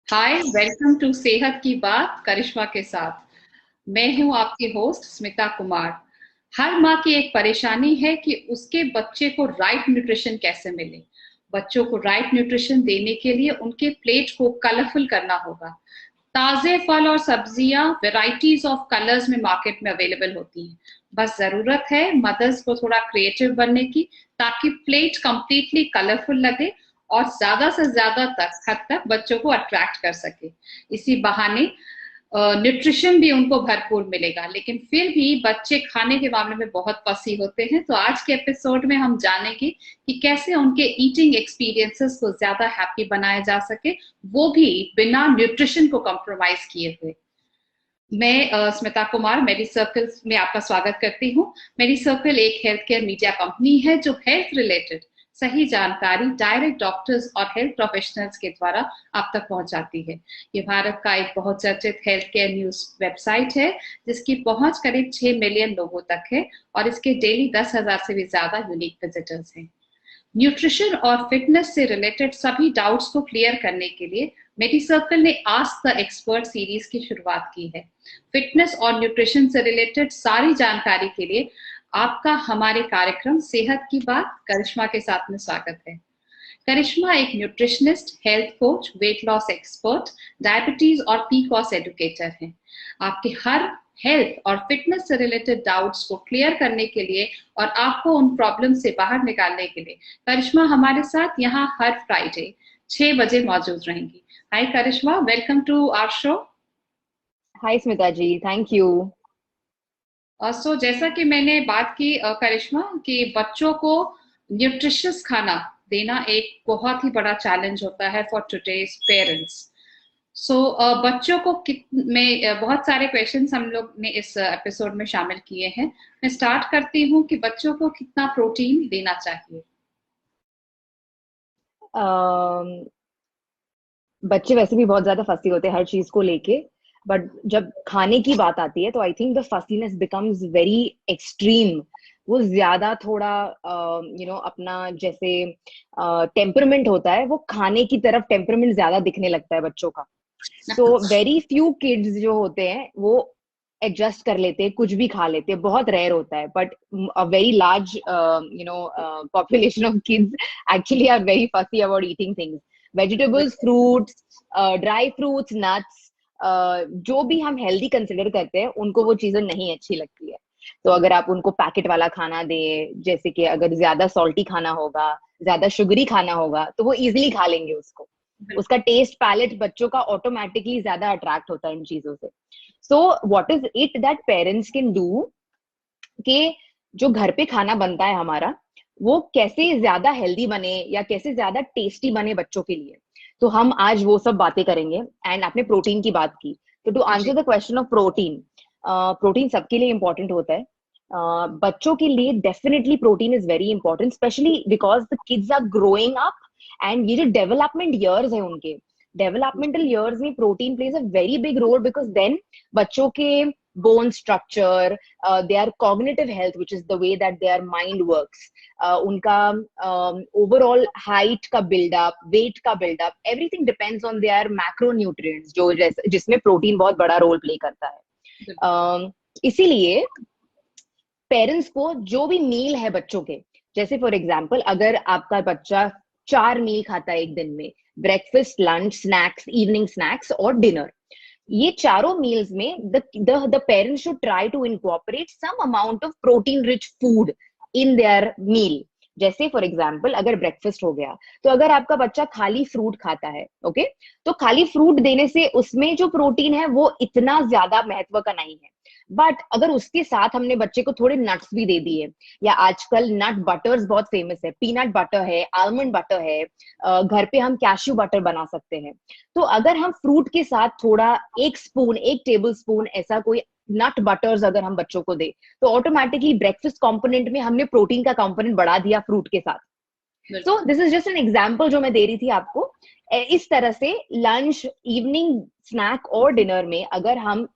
Hi, welcome to सेहत की बात करिश्मा के साथ। मैं हूं आपकी होस्ट स्मिता कुमार। हर माँ की एक परेशानी है कि उसके बच्चे को राइट न्यूट्रिशन कैसे मिले। बच्चों को राइट न्यूट्रिशन देने के लिए उनके प्लेट को कलरफुल करना होगा। ताजे फल और सब्जियां वेराइटीज ऑफ कलर्स में मार्केट में अवेलेबल होती हैं। बस जरूरत है मदर्स को थोड़ा क्रिएटिव बनने की, ताकि प्लेट कंप्लीटली कलरफुल लगे और ज्यादा से ज्यादा तक हद तक बच्चों को अट्रैक्ट कर सके। इसी बहाने न्यूट्रिशन भी उनको भरपूर मिलेगा। लेकिन फिर भी बच्चे खाने के मामले में बहुत फसी होते हैं, तो आज के एपिसोड में हम जानेंगे कि कैसे उनके ईटिंग एक्सपीरियंसेस को ज्यादा हैप्पी बनाया जा सके, वो भी बिना न्यूट्रिशन को कॉम्प्रोमाइज किए हुए। मैं स्मिता कुमार मेडी सर्कल में आपका स्वागत करती हूँ। मेडी सर्कल एक हेल्थ केयर मीडिया कंपनी है जो हेल्थ रिलेटेड सही जानकारी डायरेक्ट डॉक्टर्स और हेल्थ प्रोफेशनल्स के द्वारा आप तक पहुंचाती है। ये भारत का एक बहुत चर्चित हेल्थ केयर न्यूज वेबसाइट है, जिसकी पहुंच करीब 6 मिलियन लोगों तक है और इसके डेली 10,000 से भी ज्यादा यूनिक विजिटर्स हैं। न्यूट्रिशन और फिटनेस से रिलेटेड सभी डाउट्स को क्लियर करने के लिए मेडी सर्कल ने आस्क द एक्सपर्ट सीरीज की शुरुआत की है। फिटनेस और न्यूट्रिशन से रिलेटेड सारी जानकारी के लिए आपका हमारे कार्यक्रम सेहत की बात करिश्मा के साथ में स्वागत है। करिश्मा एक nutritionist, health coach, weight loss expert, diabetes और पीकॉस एडुकेटर हैं। आपके हर हेल्थ और फिटनेस से रिलेटेड डाउट्स को क्लियर करने के लिए और आपको उन प्रॉब्लम से बाहर निकालने के लिए करिश्मा हमारे साथ यहाँ हर फ्राइडे 6 बजे मौजूद रहेंगी। Hi Karishma, welcome to our show. Hi Smita ji, thank you. So जैसा कि मैंने बात की करिश्मा, कि बच्चों को न्यूट्रिशियस खाना देना एक बहुत ही बड़ा चैलेंज होता है फॉर टुडेज पेरेंट्स। सो बच्चों को में बहुत सारे क्वेश्चंस हम लोग ने इस एपिसोड में शामिल किए हैं। मैं स्टार्ट करती हूँ कि बच्चों को कितना प्रोटीन देना चाहिए। बच्चे वैसे भी बहुत ज्यादा फसी होते हैं हर चीज को लेके। बट जब खाने की बात आती है तो I think the fussiness becomes very extreme. वो ज्यादा थोड़ा अपना जैसे टेम्परमेंट होता है, वो खाने की तरफ टेम्परमेंट ज्यादा दिखने लगता है बच्चों का। सो वेरी फ्यू किड्स जो होते हैं वो एडजस्ट कर लेते हैं, कुछ भी खा लेते हैं, बहुत रेयर होता है। But a very large population of kids actually are very fussy about eating things, vegetables, fruits, dry fruits, nuts. जो भी हम हेल्दी कंसिडर करते हैं उनको वो चीजें नहीं अच्छी लगती है। तो अगर आप उनको पैकेट वाला खाना दें, जैसे कि अगर ज्यादा सॉल्टी खाना होगा, ज्यादा शुगरी खाना होगा, तो वो इजिली खा लेंगे उसको। उसका टेस्ट पैलेट बच्चों का ऑटोमेटिकली ज्यादा अट्रैक्ट होता है इन चीजों से। So what is it that parents can do कि जो घर पे खाना बनता है हमारा, वो कैसे ज्यादा हेल्दी बने या कैसे ज्यादा टेस्टी बने बच्चों के लिए। तो हम आज वो सब बातें करेंगे। एंड आपने प्रोटीन की बात की, तो to answer ji. The question of protein, protein सबके लिए इंपॉर्टेंट होता है। बच्चों के लिए definitely protein is very important, specially because the kids are growing up. And ये जो डेवलपमेंट ईयर्स है उनके, डेवलपमेंटल ईयर्स में protein plays a very big role, because then बच्चों के bone structure, their cognitive health, which is the way that their mind works, उनका overall height का build up, weight का build up, everything depends on their macronutrients, जो जिसमें protein बहुत बड़ा role play करता है। इसीलिए पेरेंट्स को जो भी मील है बच्चों के, जैसे फॉर एग्जाम्पल अगर आपका बच्चा 4 मील खाता है एक दिन में, breakfast, lunch, snacks, evening snacks और डिनर, ये चारों मील्स में the parents should try to incorporate some amount of protein rich food in their meal. जैसे फॉर एग्जाम्पल अगर ब्रेकफास्ट हो गया, तो अगर आपका बच्चा खाली फ्रूट खाता है, ओके, तो खाली फ्रूट देने से उसमें जो प्रोटीन है वो इतना ज्यादा महत्व का नहीं है। बट अगर उसके साथ हमने बच्चे को थोड़े नट्स भी दे दिए, या आजकल नट बटर्स बहुत फेमस है, पीनट बटर है, आलमंड बटर है, घर पे हम कैश्यू बटर बना सकते हैं। तो अगर हम फ्रूट के साथ थोड़ा, एक स्पून, एक टेबल स्पून ऐसा कोई नट बटर्स अगर हम बच्चों को दे, तो ऑटोमेटिकली ब्रेकफास्ट कंपोनेंट में हमने प्रोटीन का कंपोनेंट बढ़ा दिया फ्रूट के साथ। सो this is just an example जो मैं दे रही थी आपको। इस तरह से लंच, इवनिंग स्नैक और डिनर में अगर हम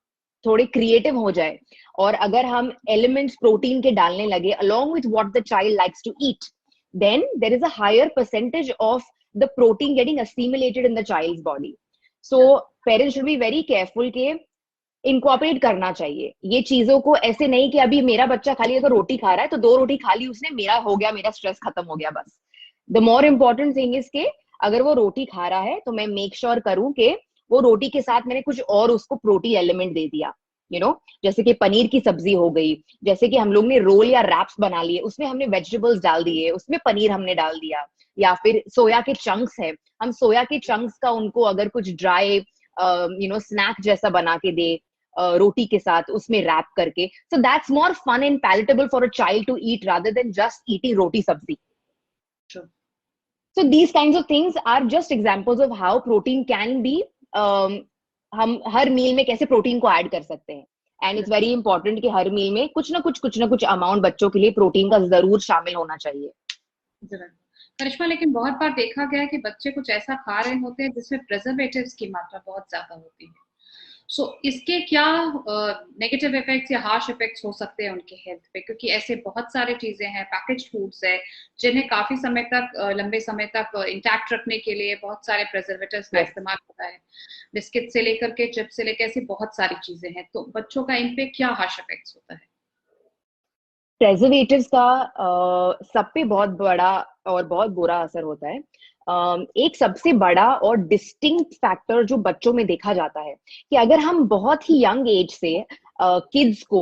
थोड़े क्रिएटिव हो जाए और अगर हम एलिमेंट्स प्रोटीन के डालने लगे along with what the child likes to eat, then there is a higher percentage of the protein getting assimilated in the child's body. So parents should be very careful के incorporate करना चाहिए ये चीजों को, ऐसे नहीं कि अभी मेरा बच्चा खाली अगर रोटी खा रहा है तो 2 रोटी खा ली उसने, मेरा हो गया, मेरा स्ट्रेस खत्म हो गया बस। The more important thing is के अगर वो रोटी खा रहा है तो मैं मेक श्योर करूं कि वो रोटी के साथ मैंने कुछ और उसको प्रोटीन एलिमेंट दे दिया, जैसे कि पनीर की सब्जी हो गई, जैसे कि हम लोग ने रोल या रैप्स बना लिए, उसमें हमने वेजिटेबल्स डाल दिए, उसमें पनीर हमने डाल दिया, या फिर सोया के चंक्स है, हम सोया के चंक्स का उनको अगर कुछ ड्राई स्नैक जैसा बना के दे रोटी के साथ उसमें रैप करके, so that's more fun and palatable for a child to eat rather than just eating roti sabzi. True. So these kinds of things are just examples of how protein can be हम हर मील में कैसे प्रोटीन को add कर सकते हैं, and it's very important कि हर मील में कुछ ना कुछ अमाउंट बच्चों के लिए प्रोटीन का जरूर शामिल होना चाहिए। जरूर करिश्मा, लेकिन बहुत बार देखा गया है कि बच्चे कुछ ऐसा खा रहे होते हैं जिसमें प्रिजर्वेटिव्स की मात्रा बहुत ज्यादा होती है। सो इसके क्या नेगेटिव इफेक्ट्स या हार्श इफेक्ट्स हो सकते हैं उनके हेल्थ पे, क्योंकि ऐसे बहुत सारे चीजें हैं, पैकेज फूड्स है जिन्हें काफी समय तक लंबे समय तक इंटैक्ट रखने के लिए बहुत सारे प्रिजर्वेटिव्स का इस्तेमाल होता है, बिस्किट से लेकर के चिप्स से लेकर ऐसी बहुत सारी चीजें हैं, तो बच्चों का इन पे क्या हार्श इफेक्ट्स होता है? प्रेजर्वेटिव्स का सब पे बहुत बड़ा और बहुत बुरा असर होता है। एक सबसे बड़ा और डिस्टिंक्ट फैक्टर जो बच्चों में देखा जाता है कि अगर हम बहुत ही यंग एज से किड्स को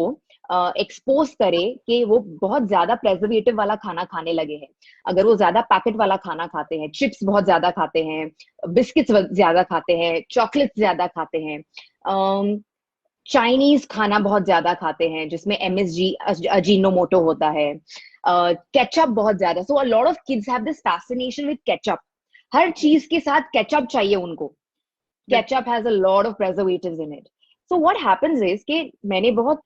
एक्सपोज करें कि वो बहुत ज्यादा प्रेजर्वेटिव वाला खाना खाने लगे हैं, अगर वो ज्यादा पैकेट वाला खाना खाते हैं, चिप्स बहुत ज्यादा खाते हैं, बिस्किट्स ज्यादा खाते हैं, चॉकलेट्स ज्यादा खाते हैं, चाइनीज खाना बहुत ज्यादा खाते हैं जिसमें एमएसजी अजीनोमोटो होता है, केचप बहुत ज्यादा, so a lot of kids have this fascination with ketchup, हर चीज के साथ केचप चाहिए उनको, ketchup has a lot of preservatives in it. So what happens is कि मैंने बहुत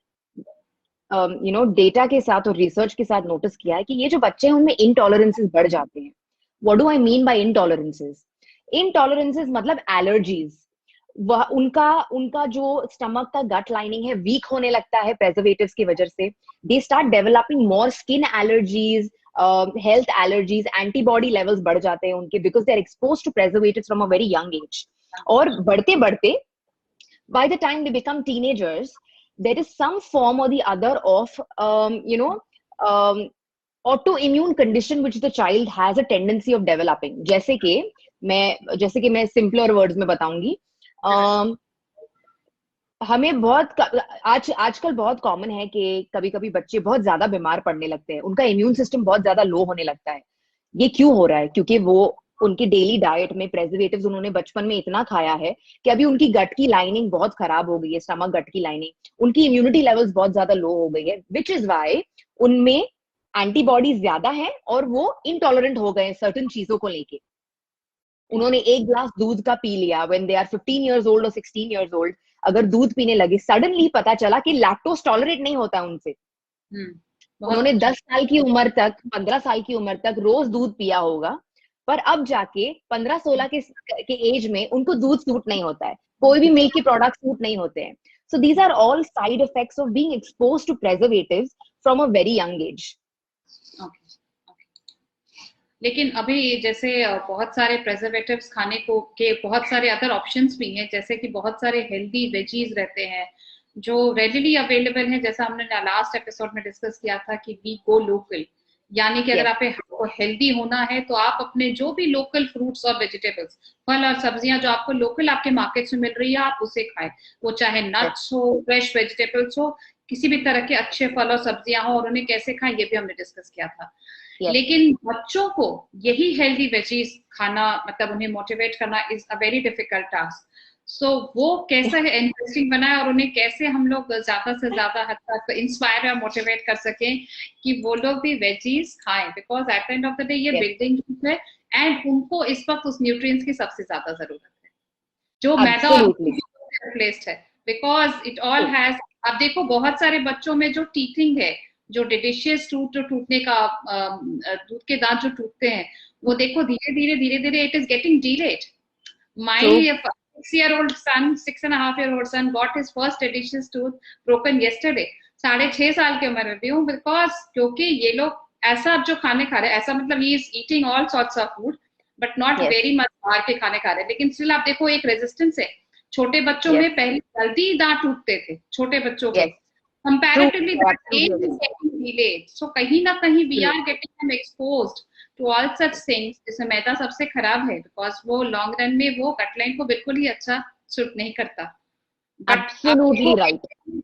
डेटा के साथ और रिसर्च के साथ नोटिस किया है कि ये जो बच्चे हैं उनमें इनटॉलरेंसेस बढ़ जाते हैं। What do I mean by intolerances? Intolerances मतलब एलर्जीज, वह उनका उनका जो स्टमक का गट लाइनिंग है वीक होने लगता है प्रेजर्वेटिव्स की वजह से, they start developing more skin allergies, health allergies, antibody levels बढ़ जाते हैं उनके, because they are expose to preservatives from a very young age. और बढ़ते बढ़ते by the time they become teenagers, there is some form or the other of autoimmune condition which the child has a tendency of developing। जैसे कि मैं simpler words में बताऊंगी, हमें बहुत आजकल बहुत कॉमन है कि कभी कभी बच्चे बहुत ज्यादा बीमार पड़ने लगते हैं, उनका इम्यून सिस्टम बहुत ज्यादा लो होने लगता है। ये क्यों हो रहा है? क्योंकि वो उनकी डेली डाइट में प्रेजर्वेटिव्स उन्होंने बचपन में इतना खाया है कि अभी उनकी गट की लाइनिंग बहुत खराब हो गई है, स्टमक गट की लाइनिंग, उनकी इम्यूनिटी लेवल्स बहुत ज्यादा लो हो गई है, विच इज वाई उनमें एंटीबॉडीज ज्यादा है और वो इनटॉलरेंट हो गए सर्टन चीजों को लेके। उन्होंने एक ग्लास दूध का पी लिया when they are 15 years old और 16 इयर्स ओल्ड, अगर दूध पीने लगे, सडनली पता चला कि लैक्टोज टॉलरेट नहीं होता उनसे। उन्होंने 10 साल की उम्र तक, 15 साल की उम्र तक रोज दूध पिया होगा, पर अब जाके 15-16 के एज में उनको दूध सूट नहीं होता है, कोई भी मिल्क के प्रोडक्ट सूट नहीं होते हैं। So these are all side effects of being exposed to preservatives from a very young age. लेकिन अभी जैसे बहुत सारे प्रेजर्वेटिव्स खाने को के बहुत सारे अदर ऑप्शंस भी हैं, जैसे कि बहुत सारे हेल्दी वेजीज रहते हैं जो रेडिली अवेलेबल हैं, जैसा हमने लास्ट एपिसोड में डिस्कस किया था कि वी गो लोकल, यानी कि अगर आपको हेल्दी होना है तो आप अपने जो भी लोकल फ्रूट्स और वेजिटेबल्स, फल और सब्जियां जो आपको लोकल आपके मार्केट्स में मिल रही है आप उसे खाएं, वो चाहे नट्स हो, फ्रेश वेजिटेबल्स हो, किसी भी तरह के अच्छे फल और सब्जियां हो, और उन्हें कैसे खाएं ये भी हमने डिस्कस किया था। लेकिन बच्चों को यही हेल्दी वेजीज खाना, मतलब उन्हें मोटिवेट करना is a very difficult task. So वो कैसा है इंटरेस्टिंग बनाए और उन्हें कैसे हम लोग ज्यादा से ज्यादा हद तक इंस्पायर या मोटिवेट कर सकें कि वो लोग भी वेजीज खाएं, because at the end of the day ये बिल्डिंग है एंड उनको इस वक्त उस न्यूट्रिएंट्स की सबसे ज्यादा जरूरत है जो मैदा रिप्लेस्ड है, बिकॉज इट ऑल हैज। अब देखो बहुत सारे बच्चों में जो टीथिंग है, जो डिलिशियस टूथ जो टूटने का दूध के दांत जो टूटते हैं, वो देखो धीरे धीरे it is getting delayed. My 6-year-old son, 6.5-year-old son got his first delicious tooth broken yesterday, 6.5 साल की उम्र में भी हूँ, बिकॉज क्योंकि ये लोग ऐसा जो खाने खा रहे हैं, ऐसा मतलब he is eating all sorts of food but not Yes. Very much बाहर के खाने खा रहे हैं, लेकिन स्टिल आप देखो एक रेजिस्टेंस है। छोटे बच्चों Yes. में पहले जल्दी दांत टूटते थे छोटे बच्चों के, Yes. True. comparatively I that age absolutely is agree. getting delayed, so कहीं ना कहीं we True. are getting them exposed to all such things, जिसमें मैदा सबसे खराब है, बिकॉज वो लॉन्ग रन में वो कटलाइन को बिल्कुल ही अच्छा सूट नहीं करता। But Absolutely right.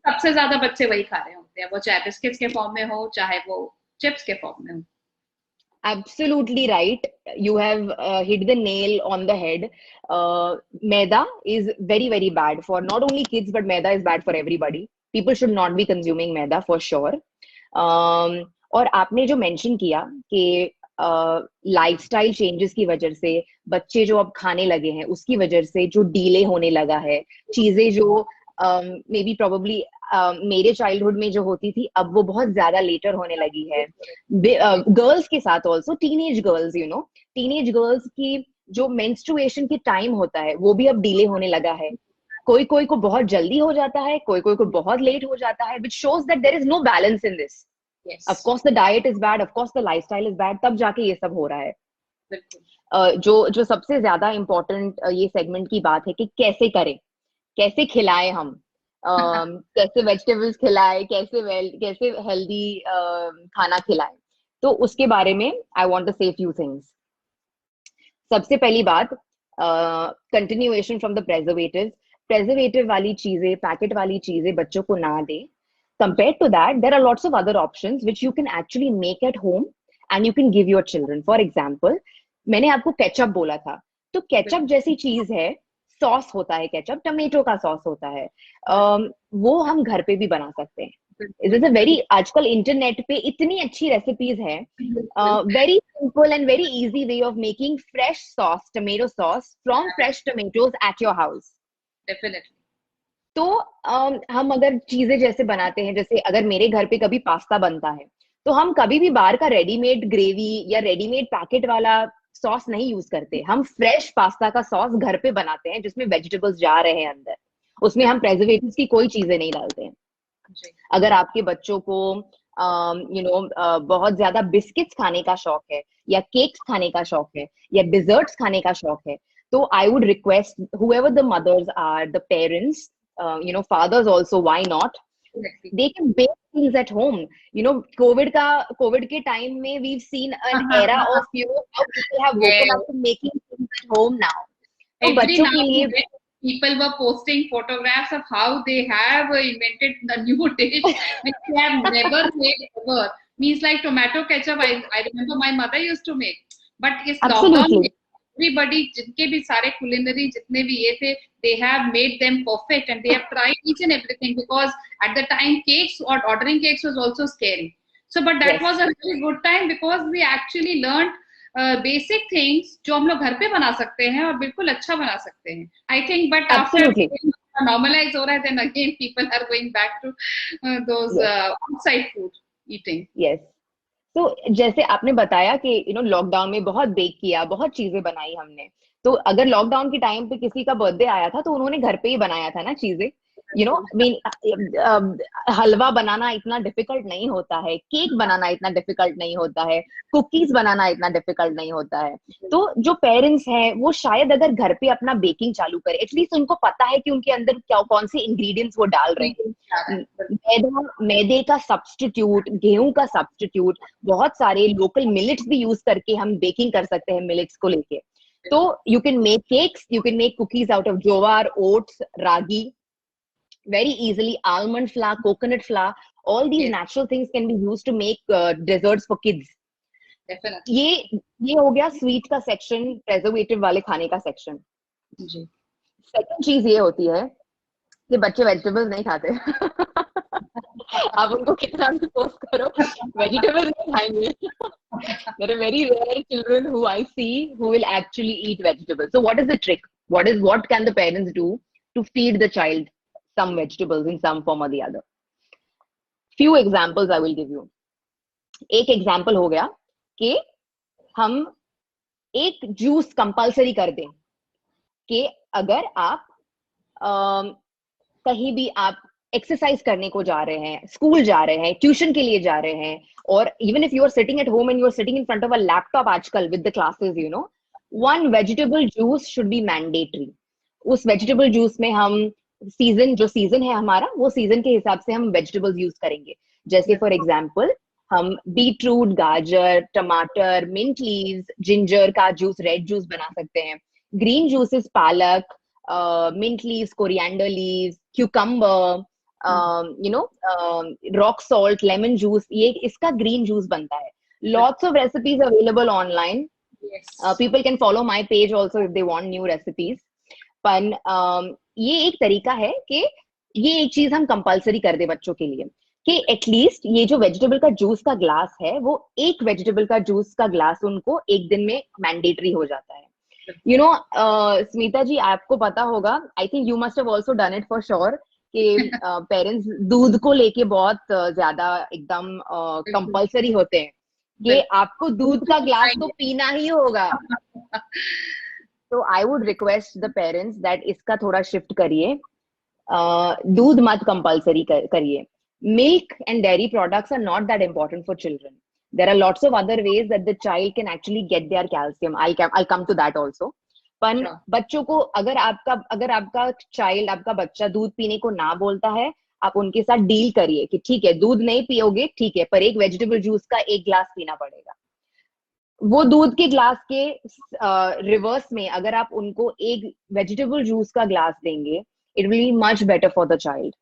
सबसे ज्यादा बच्चे वही खा रहे होते हैं, वो चाहे बिस्किट्स के फॉर्म में हो चाहे वो चिप्स के फॉर्म में हो। Absolutely right. You have hit the nail on the head. Maida is very, very bad for not only kids, but maida is bad for everybody. People should not be consuming maida for sure. और आपने जो mention किया कि lifestyle changes की वजह से बच्चे जो अब खाने लगे हैं उसकी वजह से जो डीले होने लगा है, चीजें जो मे बी प्रोबेबली मेरे चाइल्डहुड में जो होती थी अब वो बहुत ज्यादा लेटर होने लगी है। गर्ल्स के साथ also teenage girls, you know, teenage girls की जो मेंस्ट्रुएशन की टाइम होता है वो भी अब डिले होने लगा है। कोई कोई को बहुत जल्दी हो जाता है, कोई कोई को बहुत लेट हो जाता है, which shows that there is no balance in this. Yes. Of course the diet is bad, of course the lifestyle is bad, तब जाके ये सब हो रहा है। जो सबसे ज्यादा इम्पोर्टेंट ये सेगमेंट की बात है कि कैसे करें, कैसे खिलाएं हम, कैसे वेजिटेबल्स खिलाएं, कैसे हेल्दी खाना खिलाएं, तो उसके बारे में आई वांट टू से फ्यू थिंग्स। सबसे पहली बात, कंटिन्यूएशन फ्रॉम द प्रेजर्वेटिव वाली चीजें, पैकेट वाली चीजें बच्चों को ना दे। Compared to that, there are lots of other options which you can actually make at home and you can give your children. For example, मैंने आपको केचप बोला था, तो केचप जैसी चीज है, सॉस होता है केचप, टमेटो का सॉस होता है, वो हम घर पे भी बना सकते हैं। इट इज अ वेरी, आजकल इंटरनेट पे इतनी अच्छी रेसिपीज हैं, very simple and very easy way of making fresh sauce, tomato sauce from fresh tomatoes at your house. Definitely. तो हम अगर चीजें जैसे बनाते हैं, जैसे अगर मेरे घर पे कभी पास्ता बनता है तो हम कभी भी बाहर का रेडीमेड ग्रेवी या रेडीमेड पैकेट वाला सॉस नहीं यूज करते, हम फ्रेश पास्ता का सॉस घर पे बनाते हैं जिसमें वेजिटेबल्स जा रहे हैं अंदर, उसमें हम प्रेजर्वेटिव्स की कोई चीजें नहीं डालते हैं। अगर आपके बच्चों को बहुत ज्यादा बिस्किट्स खाने का शौक है या केक्स खाने का शौक है या डिजर्ट्स खाने का शौक है, तो I would request whoever the mothers are, the parents, fathers also, why not, they can bake things at home. COVID के time में we've seen an era of how people have woken up to making things at home now. तो बच्चों के लिए people were posting photographs of how they have invented the new dish which they have never made ever. Means like tomato ketchup, I remember my mother used to make, but इस lockdown में everybody, जिनके भी सारे culinary जितने भी ये थे, they have made them perfect and they have tried each and everything, because at the time cakes or ordering cakes was also scary. So but that was a really good time because we actually learned basic things जो हम लोग घर पे बना सकते हैं और बिल्कुल अच्छा बना सकते हैं, I think. But after normalize हो रहा है, then again people are going back to those outside food eating. Yes. तो जैसे आपने बताया कि लॉकडाउन में बहुत बेक किया, बहुत चीजें बनाई हमने, तो अगर लॉकडाउन के टाइम पे किसी का बर्थडे आया था तो उन्होंने घर पे ही बनाया था ना चीजें, हलवा बनाना इतना डिफिकल्ट नहीं होता है, केक बनाना इतना डिफिकल्ट नहीं होता है, कुकीज बनाना इतना डिफिकल्ट नहीं होता है। तो जो पेरेंट्स हैं वो शायद अगर घर पे अपना बेकिंग चालू करे, एटलीस्ट उनको पता है कि उनके अंदर क्या कौन से इंग्रेडिएंट्स वो डाल रहे हैं। मैदे का सब्स्टिट्यूट, गेहूं का सब्स्टिट्यूट, बहुत सारे लोकल मिलेट्स भी यूज करके हम बेकिंग कर सकते हैं मिलेट्स को लेके। तो you can make cakes, you can make cookies out of जोवार, oats, ragi, very easily, almond flour, coconut flour, all these natural things can be used to make desserts for kids. Definitely. ये हो गया sweet का section, preservative वाले खाने का section. जी। Second चीज ये होती है कि बच्चे वेजिटेबल्स नहीं खाते। आप उनको कितना भी फोर्स करो, वेजिटेबल्स नहीं खाएंगे। There are very rare children who I see who will actually eat vegetables. So what is the trick? What can the parents do to feed the child some vegetables in some form or the other? Few examples I will give you. एक example हो गया कि हम एक juice compulsory कर दें कि अगर आप कहीं भी आप एक्सरसाइज करने को जा रहे हैं, स्कूल जा रहे हैं, ट्यूशन के लिए जा रहे हैं, और even if you are sitting at home and you are sitting in front of a laptop आजकल with the classes, 1 vegetable juice should be mandatory. उस vegetable juice में हम जो सीजन है हमारा, वो सीजन के हिसाब से हम वेजिटेबल्स यूज करेंगे. जैसे फॉर एग्जाम्पल हम बीटरूट, गाजर, टमाटर, मिंट लीव्स, जिंजर का जूस, रेड जूस बना सकते हैं. ग्रीन जूसेस पालक, mint leaves, coriander leaves, cucumber, rock salt, lemon juice, ये इसका ग्रीन जूस बनता है. Lots of recipes available online. Yes. People can follow my page also if they want new recipes. पर ये एक तरीका है कि ये एक चीज हम कंपलसरी कर दे बच्चों के लिए कि एटलीस्ट ये जो वेजिटेबल का जूस का ग्लास है वो एक वेजिटेबल का जूस का ग्लास उनको एक दिन में मैंडेटरी हो जाता है. यू नो स्मिता जी, आपको पता होगा, I think you must have also done it for sure, कि पेरेंट्स दूध को लेके बहुत ज्यादा एकदम कंपलसरी होते हैं कि आपको दूध का ग्लास तो पीना ही होगा. तो I would request the parents that इसका थोड़ा शिफ्ट करिए. दूध मत कंपलसरी करिए. Milk and dairy products are not that important for children. There are lots of other ways that the child can actually get their calcium. I come to that also. पर बच्चों को अगर आपका child, आपका बच्चा दूध पीने को ना बोलता है, आप उनके साथ डील करिए कि ठीक है दूध नहीं पियोगे, ठीक है, पर एक वेजिटेबल जूस का एक ग्लास पीना पड़ेगा. वो दूध के ग्लास के रिवर्स में अगर आप उनको एक वेजिटेबल जूस का ग्लास देंगे, it will be much better for the child.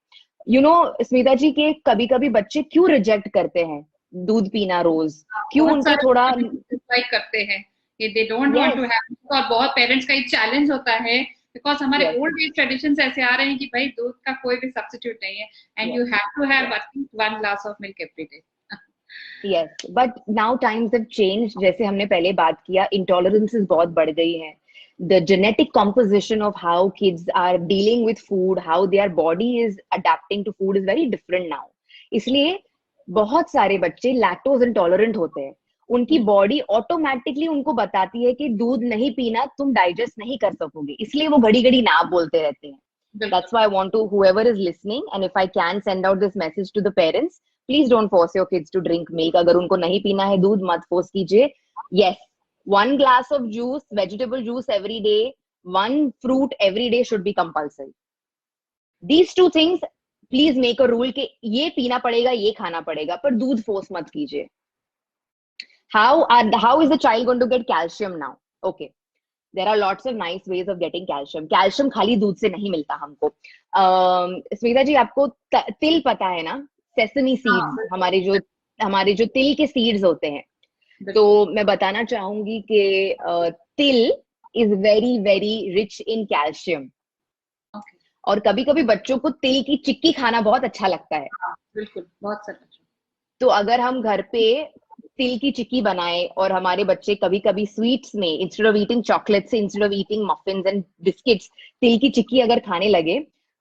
You know Smita ji, के कभी कभी बच्चे क्यों रिजेक्ट करते हैं दूध पीना रोज, क्यों उनको थोड़ा करते हैं कि they don't want to have. और बहुत पेरेंट्स का एक चैलेंज होता है बिकॉज हमारे ओल्ड एज ट्रेडिशंस ऐसे आ रहे हैं कि भाई दूध का कोई भी सब्स्टिट्यूट नहीं है and you have to have at least 1 glass of milk every day. Yes, but now times have changed. जैसे हमने पहले बात किया, intolerances बहुत बढ़ गई हैं. The genetic composition of how kids are dealing with food, how their body is adapting to food is very different now. इसलिए बहुत सारे बच्चे लैक्टोज इंटॉलरेंट होते हैं. उनकी बॉडी ऑटोमेटिकली उनको बताती है कि दूध नहीं पीना, तुम डाइजेस्ट नहीं कर सकोगे, इसलिए वो घड़ी घड़ी ना बोलते रहते हैं. That's why I want to, whoever is listening, and if I can send out this message to the parents, please don't force your kids to drink milk. अगर उनको नहीं पीना है दूध, मत फोर्स कीजिए. Yes, 1 glass of juice, vegetable juice every day, 1 fruit every day should be compulsory. These 2 things, please make a rule कि ये पीना पड़ेगा, ये खाना पड़ेगा, पर दूध फोर्स मत कीजिए. How is the child going to get calcium now? Okay, there are lots of nice ways of getting calcium. Calcium खाली दूध से नहीं मिलता हमको. स्मिता जी, आपको तिल पता है ना? सेसमी सीड्स, हमारे जो तिल के सीड्स होते हैं. तो मैं बताना चाहूंगी कि तिल is very very rich in calcium. और कभी कभी बच्चों को तिल की चिक्की खाना बहुत अच्छा लगता है. बिल्कुल, बहुत सारा. तो अगर हम घर पे तिल की चिक्की बनाए और हमारे बच्चे कभी कभी स्वीट्स में, instead of eating chocolates, instead of eating muffins and biscuits, तिल की चिक्की अगर खाने लगे,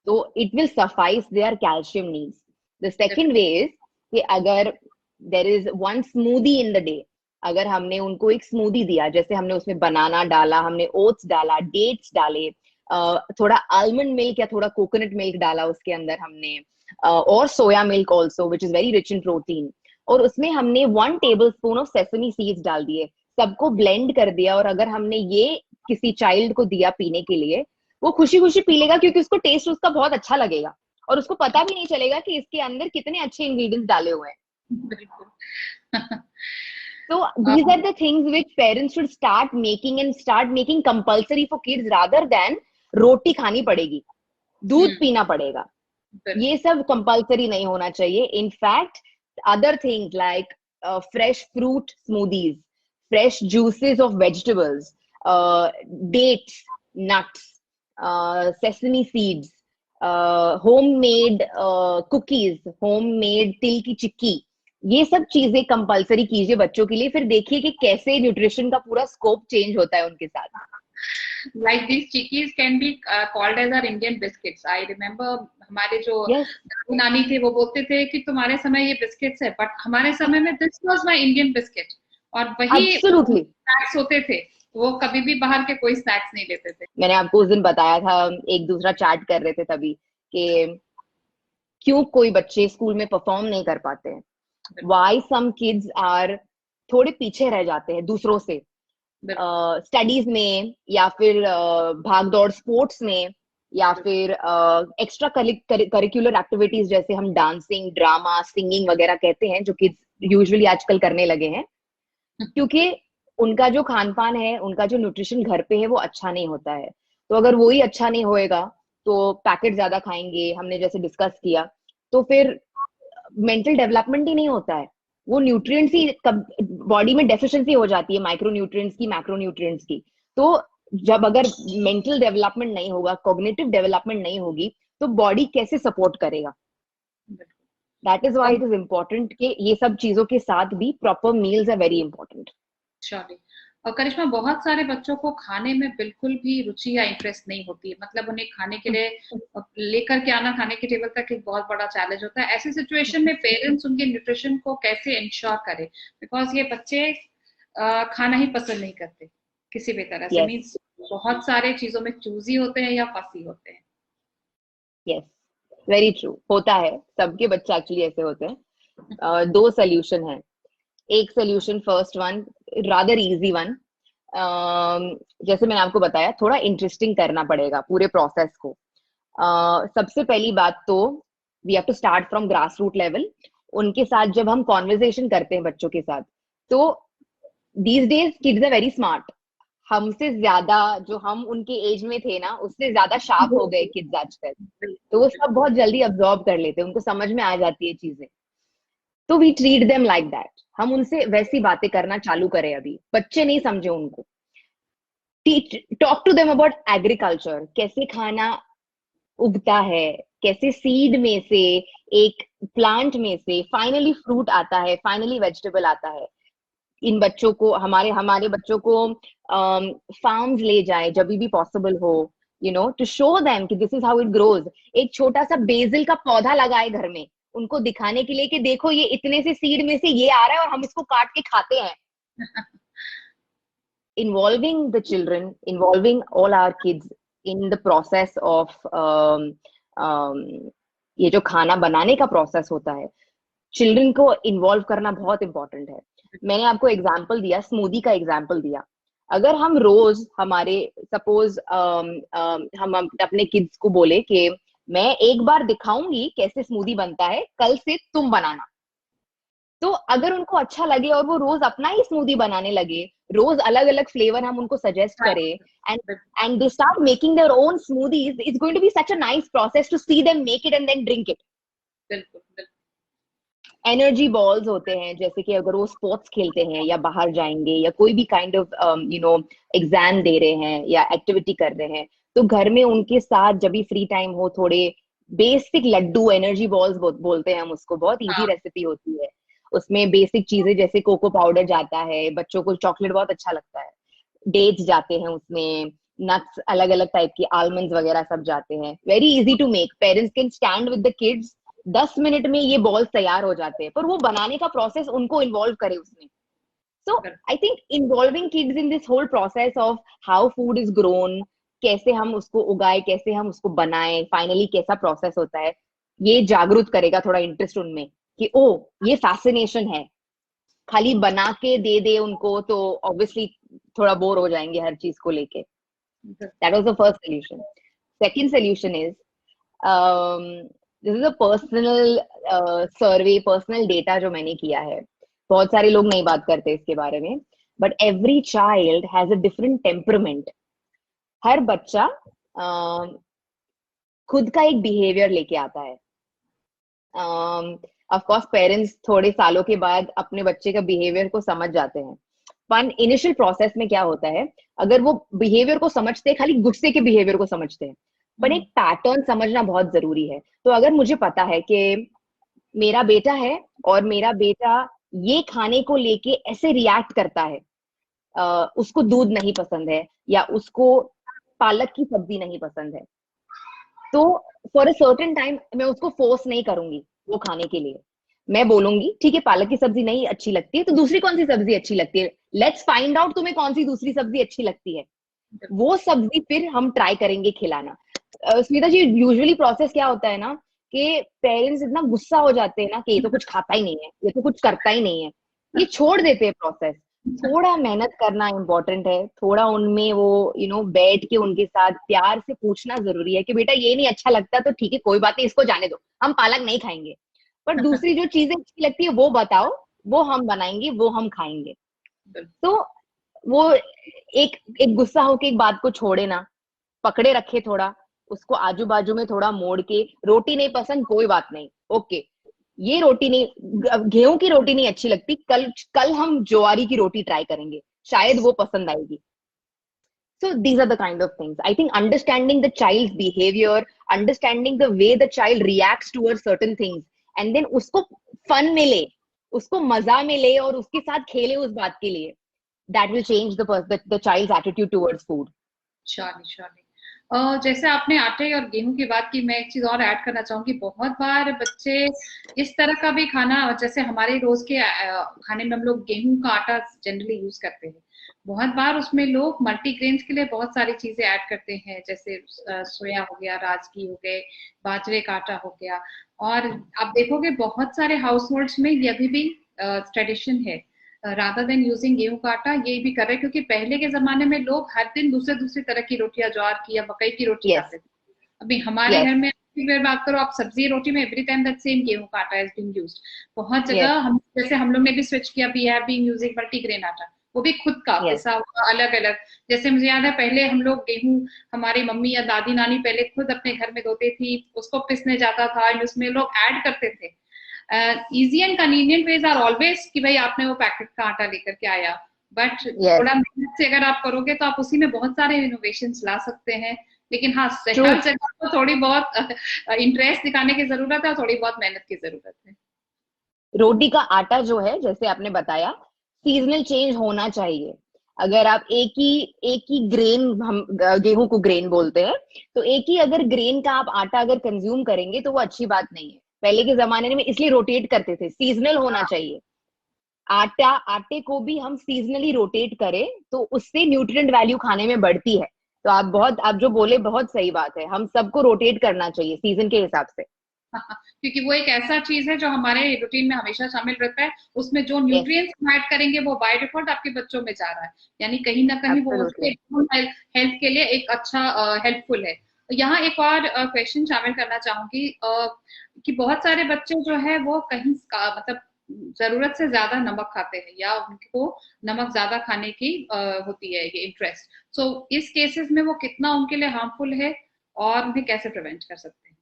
तो it will suffice their calcium needs. The second way is कि अगर there is 1 smoothie in the day, अगर हमने उनको एक स्मूदी दिया, जैसे हमने उसमें बनाना डाला, हमने ओट्स डाला, डेट्स डाले, थोड़ा आलमंड मिल्क या थोड़ा कोकोनट मिल्क डाला उसके अंदर हमने, और soya milk also which is very rich in protein, और उसमें हमने 1 टेबलस्पून ऑफ सेसमी सीड्स डाल दिए, सबको ब्लेंड कर दिया, और अगर हमने ये किसी चाइल्ड को दिया पीने के लिए, वो खुशी खुशी पी लेगा क्योंकि उसको टेस्ट उसका बहुत अच्छा लगेगा और उसको पता भी नहीं चलेगा कि इसके अंदर कितने अच्छे इंग्रेडिएंट्स डाले हुए हैं. So these are the things which parents should start making compulsory for kids rather than रोटी खानी पड़ेगी, दूध पीना पड़ेगा. ये सब कंपल्सरी नहीं होना चाहिए. In fact, other things like fresh fruit smoothies, fresh juices of vegetables, dates, nuts, sesame seeds, homemade cookies, homemade तिल की चिक्की, ये सब चीजें कंपलसरी कीजिए बच्चों के लिए. फिर देखिए कि कैसे न्यूट्रिशन का पूरा स्कोप चेंज होता है उनके साथ. Like these chickies can be called as our Indian biscuits. I remember हमारे जो नानी थे वो बोलते थे कि तुम्हारे समय ये बिस्किट्स है, बट हमारे समय में this was my Indian biscuit. और वही स्नैक्स होते थे, वो कभी भी बाहर के कोई स्नैक्स नहीं लेते थे. मैंने आपको उस दिन बताया था, एक दूसरा चैट कर रहे थे तभी, कि क्यों कोई बच्चे स्कूल में परफॉर्म नहीं कर पाते हैं. Why some kids are थोड़े पीछे रह जाते हैं दूसरों से. स्टडीज में या फिर भाग दौड़ स्पोर्ट्स में या फिर एक्स्ट्रा करिकुलर एक्टिविटीज जैसे हम डांसिंग, ड्रामा, सिंगिंग वगैरह कहते हैं, जो किड्स यूजुअली आजकल करने लगे हैं, क्योंकि उनका जो खान पान है, उनका जो न्यूट्रिशन घर पे है वो अच्छा नहीं होता है। तो अगर वही अच्छा नहीं होएगा तो पैकेट ज्यादा खाएंगे, हमने जैसे डिस्कस किया, तो फिर मेंटल डेवलपमेंट ही नहीं होता है। वो न्यूट्रिएंट्स ही बॉडी में डेफिशिएंसी हो जाती है, माइक्रो न्यूट्रिएंट्स की, मैक्रो न्यूट्रिएंट्स की। तो जब अगर मेंटल डेवलपमेंट नहीं होगा, कॉग्निटिव डेवलपमेंट नहीं होगी, तो बॉडी कैसे सपोर्ट करेगा? That is why it is important कि ये सब चीजों के साथ भी proper meals are very important. Surely. और करिश्मा, बहुत सारे बच्चों को खाने में बिल्कुल भी रुचि या इंटरेस्ट नहीं होती है, मतलब उन्हें खाने के लिए लेकर के आना खाने के टेबल तक एक बहुत बड़ा चैलेंज होता है। ऐसी सिचुएशन में पेरेंट्स उनके न्यूट्रिशन को कैसे इंश्योर करें, बिकॉज ये बच्चे खाना ही पसंद नहीं करते किसी भी तरह से, मीन्स बहुत सारे चीजों में चूजी होते हैं या फसी होते हैं। यस, वेरी ट्रू, होता है, सबके बच्चे एक्चुअली ऐसे होते हैं। दो सोल्यूशन है। एक solution, first one, rather easy one, जैसे मैंने आपको बताया, थोड़ा इंटरेस्टिंग करना पड़ेगा पूरे प्रोसेस को। सबसे पहली बात तो we have to start from grass root level. उनके साथ जब हम कॉन्वर्सेशन करते हैं बच्चों के साथ, तो these days kids are very smart. हमसे ज्यादा, जो हम उनके एज में थे ना, उससे ज्यादा शार्प हो गए किड्स आजकल। तो वो सब बहुत जल्दी अब्सॉर्ब कर लेते हैं, उनको समझ में आ जाती है चीजें। तो we treat them like that, हम उनसे वैसी बातें करना चालू करें। अभी बच्चे नहीं समझे उनको, talk to them about agriculture, कैसे खाना उगता है, कैसे सीड में से, एक प्लांट में से फाइनली फ्रूट आता है, फाइनली वेजिटेबल आता है। इन बच्चों को, हमारे हमारे बच्चों को फार्म्स ले जाए जब भी पॉसिबल हो, you know, to show them कि this is how it grows. एक छोटा सा बेसिल का पौधा लगाए घर में, उनको दिखाने के लिए कि देखो ये इतने से सीड में से ये आ रहा है और हम इसको काट के खाते हैं। Involving the children, involving all our kids in the process of ये जो खाना बनाने का प्रोसेस होता है, चिल्ड्रन को इन्वॉल्व करना बहुत इंपॉर्टेंट है। मैंने आपको एग्जाम्पल दिया, स्मूदी का एग्जाम्पल दिया। अगर हम रोज, हमारे सपोज हम अपने किड्स को बोले कि मैं एक बार दिखाऊंगी कैसे स्मूदी बनता है, कल से तुम बनाना, तो अगर उनको अच्छा लगे और वो रोज अपना ही स्मूदी बनाने लगे, रोज अलग अलग फ्लेवर हम उनको सजेस्ट करें, and they start making their own smoothies, it's going to be such a nice process to see them make it and then drink it. बिल्कुल। एनर्जी बॉल्स होते हैं, जैसे कि अगर वो स्पोर्ट्स खेलते हैं या बाहर जाएंगे या कोई भी kind of you know exam दे रहे हैं या एक्टिविटी कर रहे हैं, तो घर में उनके साथ जब भी फ्री टाइम हो, थोड़े बेसिक लड्डू, एनर्जी बॉल्स बोलते हैं हम उसको, बहुत इजी रेसिपी होती है। उसमें बेसिक चीजें जैसे कोको पाउडर जाता है, बच्चों को चॉकलेट बहुत अच्छा लगता है, डेट्स जाते हैं उसमें, नट्स अलग अलग टाइप की, आलमंड्स वगैरह सब जाते हैं। Very easy to make, parents can stand with the kids, 10 minute में ये बॉल्स तैयार हो जाते हैं, पर वो बनाने का प्रोसेस उनको इन्वॉल्व करे उसमें। So I think involving kids in this whole process of how food is grown, कैसे हम उसको उगाए, कैसे हम उसको बनाए, फाइनली कैसा प्रोसेस होता है, ये जागरूक करेगा थोड़ा इंटरेस्ट उनमें कि ओ ये फैसिनेशन है। खाली बना के दे दे उनको तो ऑब्वियसली थोड़ा बोर हो जाएंगे हर चीज को लेके। That was the first solution. Second solution is, this is a personal survey, personal data जो मैंने किया है। बहुत सारे लोग नहीं बात करते इसके बारे में, but every child has a different temperament. हर बच्चा खुद का एक बिहेवियर लेके आता है। ऑफ कोर्स पेरेंट्स थोड़े सालों के बाद अपने बच्चे का बिहेवियर को समझ जाते हैं, पर इनिशियल प्रोसेस में क्या होता है, अगर वो बिहेवियर को समझते हैं, खाली गुस्से के बिहेवियर को समझते हैं, पर एक पैटर्न समझना बहुत जरूरी है। तो अगर मुझे पता है कि मेरा बेटा है और मेरा बेटा ये खाने को लेके ऐसे रिएक्ट करता है, उसको दूध नहीं पसंद है या उसको पालक की सब्जी नहीं पसंद है, तो फॉर अ सर्टेन टाइम मैं उसको फोर्स नहीं करूंगी वो खाने के लिए। मैं बोलूंगी ठीक है, पालक की सब्जी नहीं अच्छी लगती है तो दूसरी कौन सी सब्जी अच्छी लगती है, लेट्स फाइंड आउट तुम्हें कौन सी दूसरी सब्जी अच्छी लगती है, वो सब्जी फिर हम ट्राई करेंगे खिलाना। स्मिता जी, यूजुअली प्रोसेस क्या होता है ना कि पेरेंट्स इतना गुस्सा हो जाते हैं ना कि ये तो कुछ खाता ही नहीं है, ये तो कुछ करता ही नहीं है, ये छोड़ देते हैं प्रोसेस। थोड़ा मेहनत करना इम्पोर्टेंट है, थोड़ा उनमें वो बैठ के उनके साथ प्यार से पूछना जरूरी है कि बेटा ये नहीं अच्छा लगता तो ठीक है, कोई बात नहीं, इसको जाने दो, हम पालक नहीं खाएंगे, पर दूसरी जो चीजें अच्छी लगती है वो बताओ, वो हम बनाएंगे, वो हम खाएंगे। तो वो एक एक गुस्सा होके एक बात को छोड़े ना, पकड़े रखे थोड़ा, उसको आजू बाजू में थोड़ा मोड़ के, रोटी नहीं पसंद कोई बात नहीं, ओके, ये रोटी नहीं, गेहूं की रोटी नहीं अच्छी लगती, कल कल हम ज्वारी की रोटी ट्राई करेंगे, शायद वो पसंद आएगी। So these are the kind of things. I think understanding the child's behavior, understanding the way the child reacts towards certain things, and then उसको fun में ले, उसको मजा में ले और उसके साथ खेले उस बात के लिए, that will change the child's attitude towards food. Surely surely. जैसे आपने आटे और गेहूं की बात की, मैं एक चीज और ऐड करना चाहूंगी। बहुत बार बच्चे इस तरह का भी खाना, जैसे हमारे रोज के खाने में हम लोग गेहूं का आटा जनरली यूज करते हैं, बहुत बार उसमें लोग मल्टीग्रेन्स के लिए बहुत सारी चीजें ऐड करते हैं, जैसे सोया हो गया, राजगी हो गए, बाजरे का आटा हो गया। और आप देखोगे बहुत सारे हाउस होल्ड्स में ये अभी भी ट्रेडिशन है, रादर देन यूजिंग गेहूं का आटा ये भी कर रहे हैं, क्योंकि पहले के जमाने में लोग हर दिन दूसरे दूसरी तरह की रोटियां, ज्वार की या मकई की रोटी Yes, खाते थे। अभी हमारे yes, घर में अगर बात करो आप, सब्जी रोटी में एवरी टाइम दैट सेम गेहूं का आटा इज बीइंग यूज्ड। बहुत जगह yes, हम, जैसे हम लोग ने भी स्विच किया, we have been using multigrain आटा, वो भी खुद का yes, पिसा हुआ अलग अलग। जैसे मुझे याद है पहले हम लोग गेहूं, हमारी मम्मी या दादी नानी पहले खुद अपने घर में धोते थी, उसको पिसने जाता था, उसमें लोग ऐड करते थे। Easy and convenient ways are always कि भाई आपने वो पैकेट का आटा लेकर के आया, बट yes. थोड़ा मेहनत से अगर आप करोगे तो आप उसी में बहुत सारे इनोवेशंस ला सकते हैं। लेकिन हाँ, True. हर जगह को थोड़ी बहुत इंटरेस्ट दिखाने की जरूरत है और थोड़ी बहुत मेहनत की जरूरत है। रोटी का आटा जो है, जैसे आपने बताया, सीजनल चेंज होना चाहिए। अगर आप एक ही ग्रेन, हम गेहूं को ग्रेन बोलते हैं, तो एक ही अगर ग्रेन का आप आटा अगर कंज्यूम करेंगे तो वो अच्छी बात नहीं है। पहले के जमाने में इसलिए रोटेट करते थे, सीजनल होना चाहिए। आटे को भी हम सीजनली रोटेट करें तो उससे न्यूट्रिएंट वैल्यू खाने में बढ़ती है। तो आप जो बोले बहुत सही बात है, हम सबको रोटेट करना चाहिए सीजन के हिसाब से। हाँ, क्योंकि वो एक ऐसा चीज है जो हमारे रूटीन में हमेशा शामिल रहता है, उसमें जो यस, न्यूट्रिएंट्स हम ऐड करेंगे वो बाय डिफॉल्ट आपके बच्चों में जा रहा है, यानी कहीं ना कहीं वो उसके एब्सोल्युटली। हेल्थ के लिए एक अच्छा हेल्पफुल है। यहाँ एक और क्वेश्चन शामिल करना चाहूंगी कि बहुत सारे बच्चे जो है वो कहीं मतलब जरूरत से ज्यादा नमक खाते हैं, या उनको नमक ज्यादा खाने की होती है ये इंटरेस्ट। सो इस केसेस में वो कितना उनके लिए हार्मफुल है और उन्हें कैसे प्रिवेंट कर सकते हैं?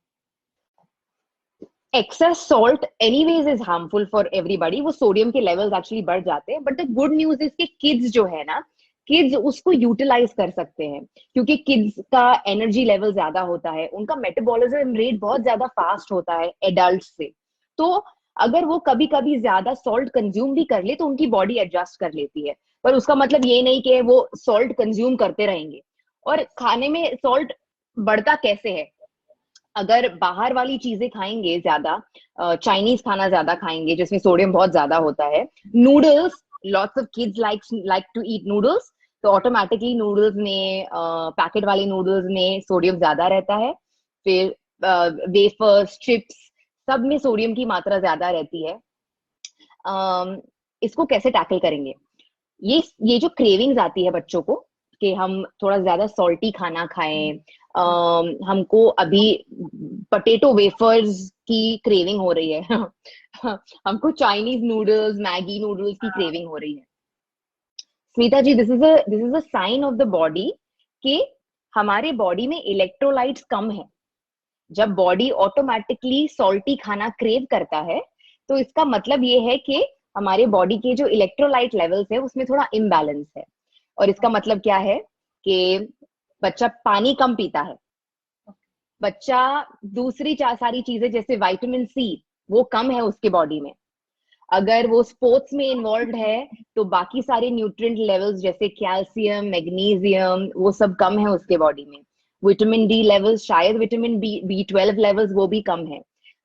Excess salt anyways is harmful for everybody, वो सोडियम के लेवल्स एक्चुअली बढ़ जाते हैं, but the good news is कि किड्स जो है ना, किड्स उसको यूटिलाइज कर सकते हैं, क्योंकि किड्स का एनर्जी लेवल ज्यादा होता है, उनका मेटाबॉलिज्म रेट बहुत ज्यादा फास्ट होता है एडल्ट से। तो अगर वो कभी कभी ज्यादा सॉल्ट कंज्यूम भी कर ले तो उनकी बॉडी एडजस्ट कर लेती है, पर उसका मतलब ये नहीं कि वो सॉल्ट कंज्यूम करते रहेंगे। और खाने में सॉल्ट बढ़ता कैसे है? अगर बाहर वाली चीजें खाएंगे ज्यादा, चाइनीज खाना ज्यादा खाएंगे जिसमें सोडियम बहुत ज्यादा होता है, noodles, lots of kids like to eat noodles, तो ऑटोमेटिकली नूडल्स में, पैकेट वाले नूडल्स में सोडियम ज्यादा रहता है। फिर वेफर्स, चिप्स, सब में सोडियम की मात्रा ज्यादा रहती है। इसको कैसे टैकल करेंगे? ये जो क्रेविंग्स आती है बच्चों को कि हम थोड़ा ज्यादा सॉल्टी खाना खाएं, हमको अभी पोटैटो वेफर्स की क्रेविंग हो रही है हमको चाइनीज नूडल्स, मैगी नूडल्स की क्रेविंग हो रही है। Smita ji, this is a sign of the body कि हमारे बॉडी में इलेक्ट्रोलाइट्स कम है। जब बॉडी ऑटोमेटिकली सॉल्टी खाना क्रेव करता है तो इसका मतलब ये है कि हमारे बॉडी के जो इलेक्ट्रोलाइट लेवल्स है उसमें थोड़ा इम्बैलेंस है। और इसका मतलब क्या है कि बच्चा पानी कम पीता है, बच्चा दूसरी सारी चीजें जैसे विटामिन सी वो कम है उसके बॉडी में। अगर वो स्पोर्ट्स में इन्वॉल्व है तो बाकी सारे न्यूट्रिएंट लेवल्स जैसे कैल्शियम, मैग्नीशियम, वो सब कम है उसके बॉडी में। विटामिन डी लेवल्स, शायद विटामिन बी 12 लेवल्स वो भी कम है।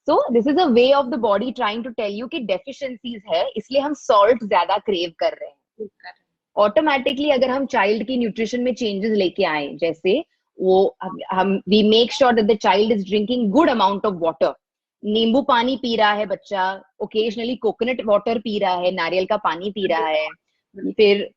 So this is a way of the body trying to tell you कि डेफिशिएंसीज है, इसलिए हम सॉल्ट ज्यादा क्रेव कर रहे हैं। ऑटोमेटिकली अगर हम चाइल्ड की न्यूट्रिशन में चेंजेस लेके आए, जैसे वो हम we make sure that the child is drinking good amount of water, नींबू पानी पी रहा है बच्चा, ओकेजनली कोकोनट वाटर पी रहा है, नारियल का पानी पी रहा है, फिर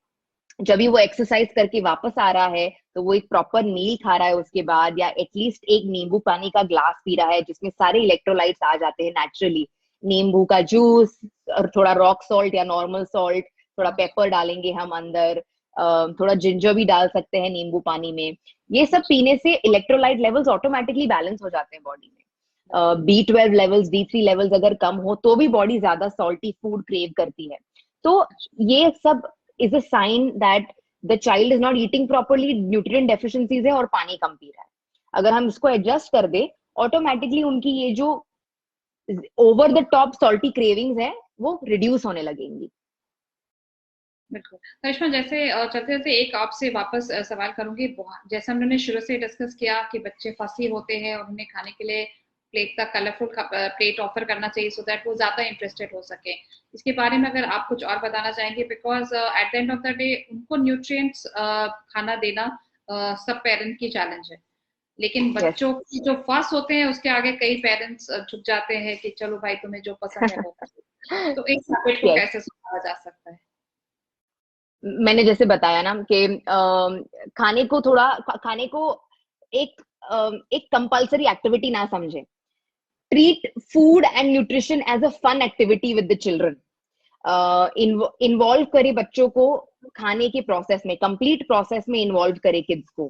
जब भी वो एक्सरसाइज करके वापस आ रहा है तो वो एक प्रॉपर मील खा रहा है उसके बाद, या एटलीस्ट एक नींबू पानी का ग्लास पी रहा है जिसमें सारे इलेक्ट्रोलाइट्स आ जाते हैं नेचुरली। नींबू का जूस और थोड़ा रॉक सॉल्ट या नॉर्मल सॉल्ट, थोड़ा पेपर डालेंगे हम अंदर, थोड़ा जिंजर भी डाल सकते हैं नींबू पानी में। ये सब पीने से इलेक्ट्रोलाइट लेवल्स ऑटोमेटिकली बैलेंस हो जाते हैं बॉडी में। B12 लेवल्स, D3 लेवल्स अगर कम हो तो भी बॉडी ज्यादा सॉल्टी फूड क्रेव करती है। तो ये सब is a sign that the child is not eating properly, nutrient deficiencies है और पानी कम पी रहा है। अगर हम इसको एडजस्ट कर दे, ऑटोमेटिकली उनकी ये जो over the top salty cravings है वो रिड्यूस होने लगेंगी। बिल्कुल। करिश्मा, जैसे चलते चलते एक आपसे वापस सवाल करूंगी। जैसे हमने शुरू से डिस्कस किया कि बच्चे फसी होते हैं और उन्हें खाने के लिए प्लेट का कलरफुल प्लेट ऑफर करना चाहिए सो दैट वो ज्यादा इंटरेस्टेड हो सके। इसके बारे में अगर आप कुछ और बताना चाहेंगे, because at the end of the day उनको न्यूट्रिएंट्स खाना देना सब पेरेंट की चैलेंज है, लेकिन बच्चों की जो फस होते हैं उसके आगे कई पेरेंट्स झुक जाते हैं कि चलो भाई तुम्हें जो पसंद है वो तो एक हैबिट को कैसे सुधारा जा सकता है? मैंने जैसे बताया ना कि खाने को खाने को एक एक कंपल्सरी एक्टिविटी ना समझे। Treat food and nutrition as a fun activity with the children. Involve करे बच्चों को खाने के प्रोसेस में, कंप्लीट प्रोसेस में इन्वॉल्व करे किड्स को।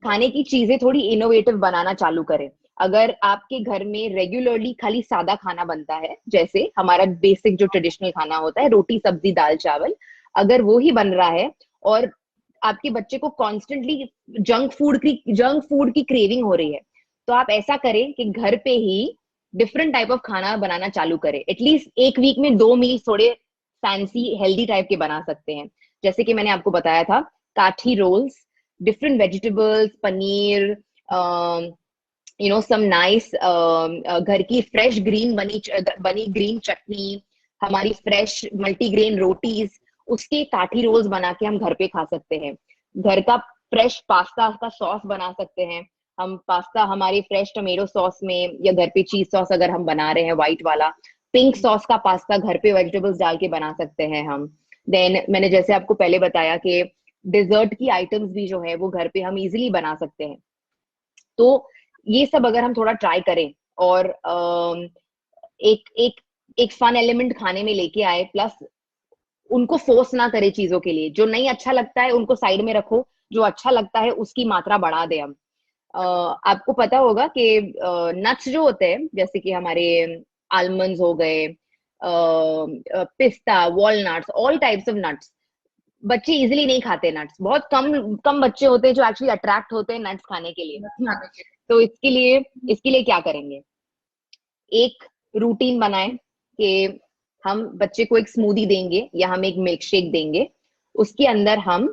खाने की चीजें थोड़ी इनोवेटिव बनाना चालू करे। अगर आपके घर में रेगुलरली खाली सादा खाना बनता है, जैसे हमारा बेसिक जो ट्रेडिशनल खाना होता है, रोटी सब्जी दाल चावल, अगर वो ही बन रहा है और आपके बच्चे को कॉन्स्टेंटली जंक फूड की क्रेविंग हो रही है, तो आप ऐसा करें कि घर पे ही डिफरेंट टाइप ऑफ खाना बनाना चालू करें। एटलीस्ट एक वीक में 2 मील थोड़े फैंसी हेल्दी टाइप के बना सकते हैं। जैसे कि मैंने आपको बताया था, kathi rolls, different vegetables, paneer, some nice घर की फ्रेश बनी ग्रीन चटनी, हमारी फ्रेश मल्टीग्रेन रोटीज, उसके काठी रोल्स बना के हम घर पे खा सकते हैं। घर का फ्रेश पास्ता का सॉस बना सकते हैं हम। पास्ता हमारी फ्रेश टोमेटो सॉस में, या घर पे चीज सॉस अगर हम बना रहे हैं व्हाइट वाला, पिंक सॉस का पास्ता घर पे वेजिटेबल्स डाल के बना सकते हैं हम। देन मैंने जैसे आपको पहले बताया कि डिजर्ट की आइटम्स भी जो है वो घर पे हम इजीली बना सकते हैं। तो ये सब अगर हम थोड़ा ट्राई करें और एक एक एक फन एलिमेंट खाने में लेके आए, प्लस उनको फोर्स ना करे चीजों के लिए। जो नहीं अच्छा लगता है उनको साइड में रखो, जो अच्छा लगता है उसकी मात्रा बढ़ा दे हम। आपको पता होगा कि नट्स जो होते हैं, जैसे कि हमारे आलमंड्स हो गए, पिस्ता, walnuts, all types of nuts, बच्चे इजीली नहीं खाते नट्स। बहुत कम कम बच्चे होते हैं जो एक्चुअली अट्रैक्ट होते हैं नट्स खाने के लिए। तो इसके लिए क्या करेंगे, एक रूटीन बनाए कि हम बच्चे को एक स्मूदी देंगे या हम एक मिल्क शेक देंगे, उसके अंदर हम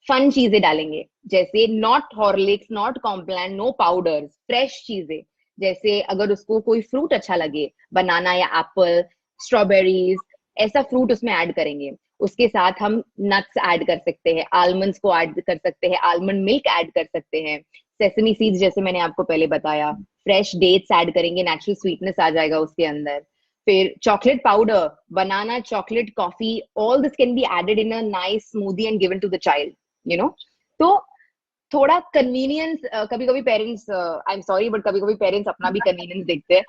फन चीजें डालेंगे, जैसे not Horlicks, not Complan, no powders, fresh चीजें। जैसे अगर उसको कोई फ्रूट अच्छा लगे, बनाना या एप्पल, स्ट्रॉबेरीज, ऐसा फ्रूट उसमें ऐड करेंगे। उसके साथ हम नट्स ऐड कर सकते हैं, आलमंड्स को ऐड कर सकते हैं, आलमंड मिल्क ऐड कर सकते हैं, सेसमी सीड्स जैसे मैंने आपको पहले बताया, फ्रेश डेट्स ऐड करेंगे, नेचुरल स्वीटनेस आ जाएगा उसके अंदर। फिर chocolate powder, banana, chocolate, coffee, all this can be added in a nice smoothie and given to the child, तो थोड़ा कन्वीनियंस, कभी कभी parents, I am sorry but कभी कभी पेरेंट्स अपना भी कन्वीनियंस देखते हैं।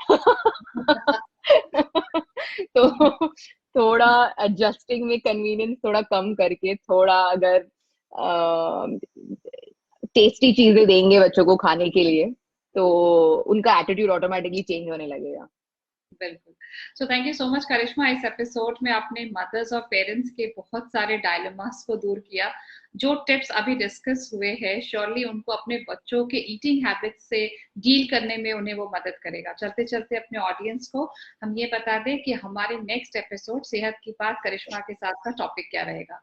तो थोड़ा एडजस्टिंग में कन्वीनियंस थोड़ा कम करके, थोड़ा अगर टेस्टी चीजें देंगे बच्चों को खाने के लिए, तो उनका एटीट्यूड ऑटोमेटिकली चेंज होने लगेगा। बिल्कुल। So thank you so much Karishma, इस एपिसोड में आपने मदर्स और पेरेंट्स के बहुत सारे डायलेमास को दूर किया। जो टिप्स अभी डिस्कस हुए हैं श्योरली उनको अपने बच्चों के ईटिंग हैबिट्स से डील करने में उन्हें वो मदद करेगा। चलते चलते अपने ऑडियंस को हम ये बता दें कि हमारे नेक्स्ट एपिसोड सेहत की बात करिश्मा के साथ का टॉपिक क्या रहेगा।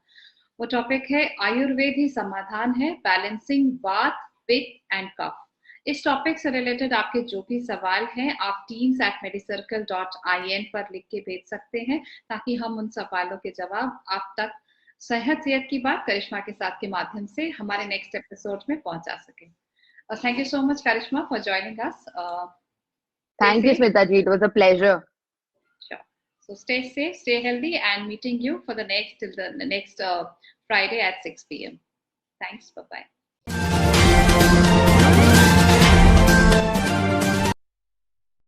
वो टॉपिक है आयुर्वेद ही समाधान है, बैलेंसिंग बात पित्त एंड कफ। इस टॉपिक से रिलेटेड आपके जो भी सवाल हैं आप teams@medicircle.in पर लिख के भेज सकते हैं, ताकि हम उन सवालों के जवाब आप तक सेहत की बात करिश्मा के साथ के माध्यम से हमारे नेक्स्ट एपिसोड में पहुंचा सके। Thank you so much Karishma for joining us. Thank you Smita ji, it was a pleasure. Sure. So So stay safe, stay healthy, and meeting you for the next Friday at 6 p.m. Thanks. Bye bye.